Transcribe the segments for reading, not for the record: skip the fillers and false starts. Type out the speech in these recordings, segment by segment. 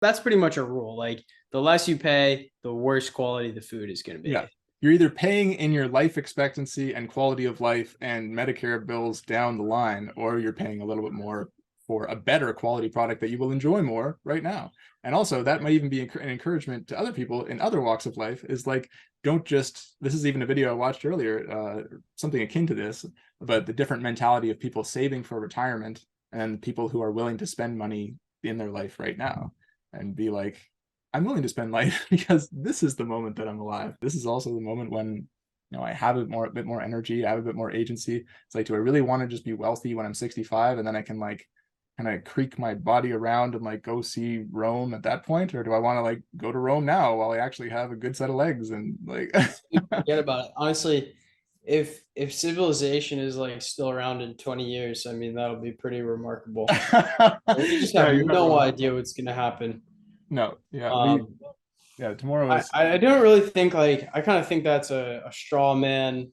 That's pretty much a rule. Like the less you pay, the worse quality the food is going to Yeah. be. You're either paying in your life expectancy and quality of life and Medicare bills down the line, or you're paying a little bit more for a better quality product that you will enjoy more right now. And also, that might even be an encouragement to other people in other walks of life is like, don't just, this is even a video I watched earlier, something akin to this, about the different mentality of people saving for retirement and people who are willing to spend money in their life right now and be like, I'm willing to spend life because this is the moment that I'm alive. This is also the moment when, I have a bit more energy, I have a bit more agency. It's like, do I really want to just be wealthy when I'm 65 and then I can like kind of creak my body around and like go see Rome at that point? Or do I want to like go to Rome now while I actually have a good set of legs and like Forget about it. Honestly, if civilization is like still around in 20 years, I mean that'll be pretty remarkable. We just yeah, have you're not no wrong. idea what's going to happen. No, yeah, Um, tomorrow I, is I don't really think like I kind of think that's a straw man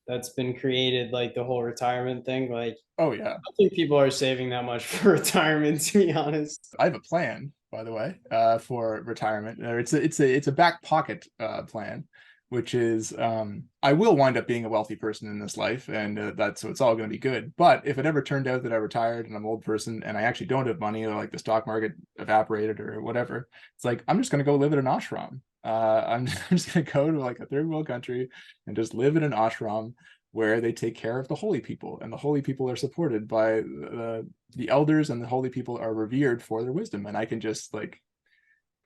that's been created, like the whole retirement thing. Like oh yeah. I don't think people are saving that much for retirement, to be honest. I have a plan, by the way, for retirement. It's a back pocket plan, which is I will wind up being a wealthy person in this life, and that's so it's all going to be good. But if it ever turned out that I retired and I'm an old person and I actually don't have money, or like the stock market evaporated or whatever, it's like I'm just going to go live in an ashram. I'm just going to go to like a third world country and just live in an ashram where they take care of the holy people, and the holy people are supported by the elders, and the holy people are revered for their wisdom, and I can just like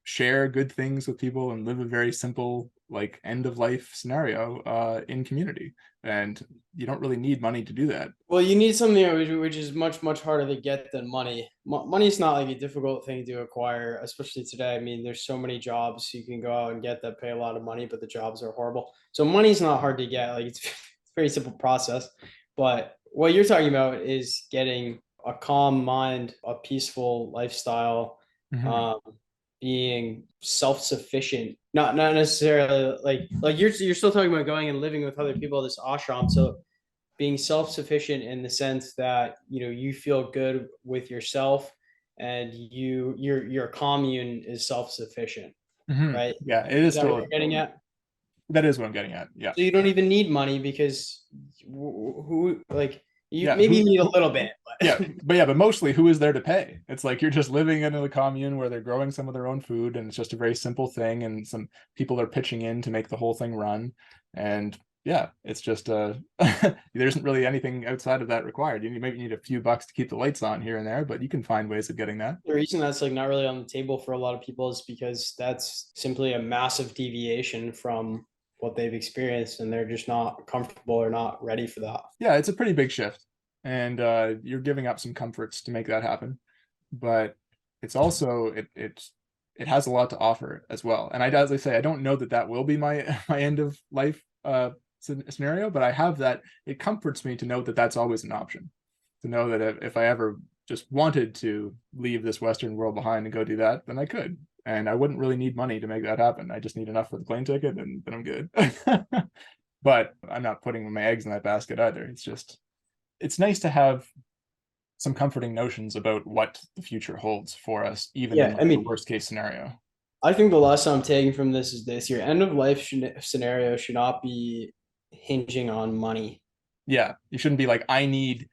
share good things with people and live a very simple like end of life scenario in community, and you don't really need money to do that. Well, you need something which is much, much harder to get than money. Money is not like a difficult thing to acquire, especially today. I mean, there's so many jobs you can go out and get that pay a lot of money, but the jobs are horrible. So money's not hard to get. Like it's, it's a very simple process. But what you're talking about is getting a calm mind, a peaceful lifestyle, Mm-hmm. um, being self-sufficient. Not necessarily like you're still talking about going and living with other people at this ashram. So being self-sufficient in the sense that you feel good with yourself and your commune is self-sufficient, Mm-hmm. right? Yeah, it Is is that what still, you're getting at? that is what I'm getting at. Yeah. So you don't even need money because who like you Yeah, maybe you need a little bit, yeah, but but mostly who is there to pay? It's like you're just living in a commune where they're growing some of their own food, and it's just a very simple thing, and some people are pitching in to make the whole thing run. And yeah, it's just there isn't really anything outside of that required. You maybe need a few bucks to keep the lights on here and there, but you can find ways of getting that. the reason that's like not really on the table for a lot of people is because that's simply a massive deviation from what they've experienced and they're just not comfortable or not ready for that. Yeah, it's a pretty big shift, and you're giving up some comforts to make that happen. But it's also it has a lot to offer as well. And as I say, I don't know that that will be my my end of life scenario, but I have that. It comforts me to know that that's always an option. To know that if I ever just wanted to leave this Western world behind and go do that, then I could. And I wouldn't really need money to make that happen. I just need enough for the plane ticket, and then I'm good. But I'm not putting my eggs in that basket either. It's nice to have some comforting notions about what the future holds for us, even in Yeah, I like the mean, worst case scenario. I think the lesson I'm taking from this is this: your end of life scenario should not be hinging on money. Yeah, you shouldn't be like, 80,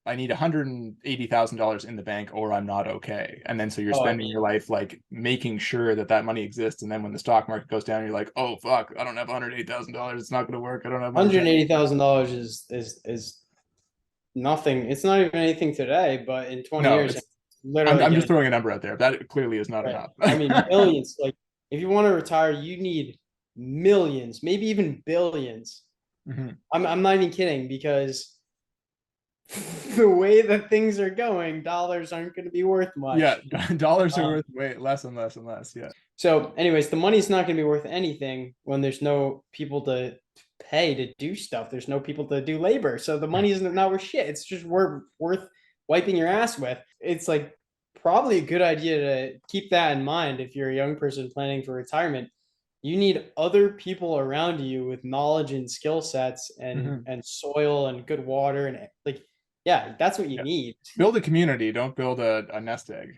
I need $180,000 in the bank or I'm not okay. And then so you're Oh, I spending mean, your life like making sure that that money exists. And then when the stock market goes down, you're like, oh fuck, I don't have $108,000. It's not going to work. I don't have money. $180,000 is nothing. It's not even anything today, but in 20 No, years, it's it's literally I'm just gonna throwing a number out there. That clearly is not right. enough. I mean, millions. Like, if you want to retire, you need millions, maybe even billions. Mhm. I'm not even kidding because the way that things are going, dollars aren't going to be worth Yeah, much. dollars are Um, worth way less and less and less. Yeah. So, anyways, the money's not going to be worth anything when there's no people to pay to do stuff. There's no people to do labor. So the money isn't not worth shit. It's just worth wiping your ass with. It's like probably a good idea to keep that in mind if you're a young person planning for retirement. You need other people around you with knowledge and skill sets Mhm. and soil and good water and like yeah, that's what you Yeah. need. Build a community, don't build a nest egg.